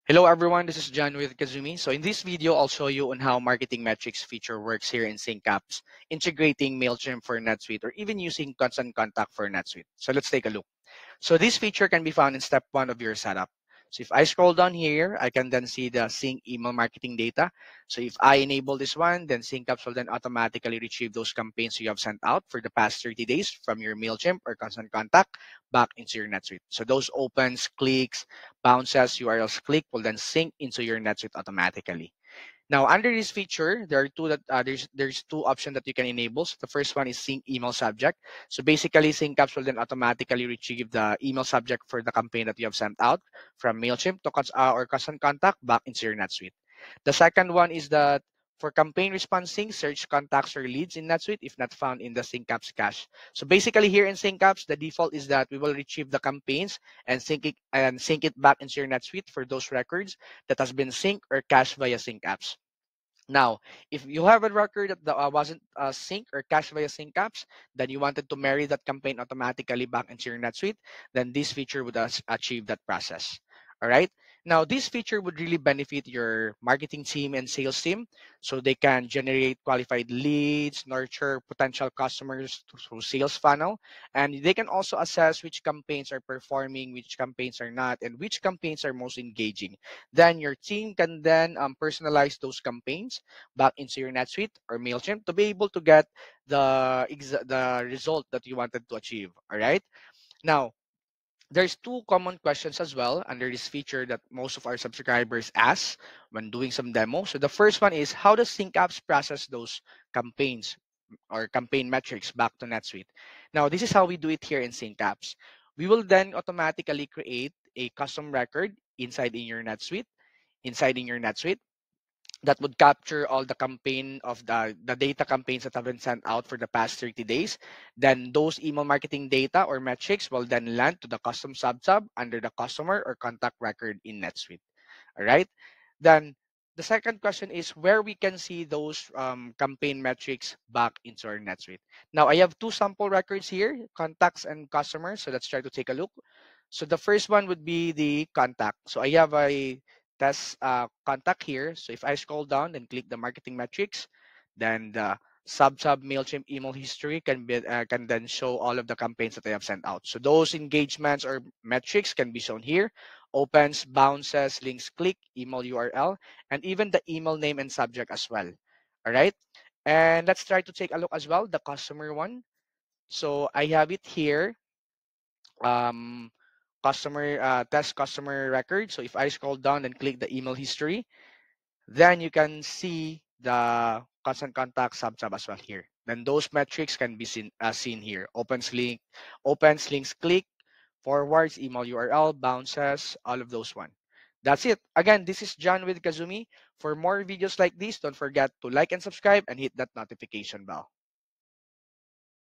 Hello everyone, this is John with Kazumi. So in this video, I'll show you on how marketing metrics feature works here in SyncApps, integrating MailChimp for NetSuite, or even using Constant Contact for NetSuite. So let's take a look. So this feature can be found in step 1 of your setup. So if I scroll down here, I can then see the sync email marketing data. So if I enable this one, then SyncApps will then automatically retrieve those campaigns you have sent out for the past 30 days from your MailChimp or Constant Contact back into your NetSuite. So those opens, clicks, bounces, URLs click will then sync into your NetSuite automatically. Now, under this feature, there are two that there's two options that you can enable. So the first one is sync email subject. So basically, SyncApps will then automatically retrieve the email subject for the campaign that you have sent out from Mailchimp to or Constant Contact back into your NetSuite. The second one is that for campaign response sync, search contacts or leads in NetSuite if not found in the SyncApps cache. So basically, here in SyncApps, the default is that we will retrieve the campaigns and sync it back into your NetSuite for those records that has been synced or cached via SyncApps. Now, if you have a record that wasn't synced or cached via SyncApps, then you wanted to marry that campaign automatically back into your NetSuite, then this feature would achieve that process. All right. Now, this feature would really benefit your marketing team and sales team so they can generate qualified leads, nurture potential customers through sales funnel, and they can also assess which campaigns are performing, which campaigns are not, and which campaigns are most engaging. Then your team can then personalize those campaigns back into your NetSuite or MailChimp to be able to get the result that you wanted to achieve. All right. Now, there's two common questions as well under this feature that most of our subscribers ask when doing some demo. So the first one is, how does SyncApps process those campaigns or campaign metrics back to NetSuite? Now, this is how we do it here in SyncApps. We will then automatically create a custom record inside in your NetSuite that would capture all the campaign of the data campaigns that have been sent out for the past 30 days. Then those email marketing data or metrics will then land to the custom sub under the customer or contact record in NetSuite. All right. Then the second question is where we can see those campaign metrics back into our NetSuite. Now I have two sample records here, contacts and customers. So let's try to take a look. So the first one would be the contact. So I have a test contact here. So if I scroll down and click the marketing metrics, then the sub MailChimp email history can then show all of the campaigns that I have sent out. So those engagements or metrics can be shown here: opens, bounces, links click, email URL, and even the email name and subject as well. All right. And let's try to take a look as well, the customer one. So I have it here. Um, test customer record. So if I scroll down and click the email history, then you can see the constant contact sub as well here. Then those metrics can be seen here. Opens, links click, forwards, email URL, bounces, all of those one. That's it. Again, this is John with Kazumi. For more videos like this, don't forget to like and subscribe and hit that notification bell.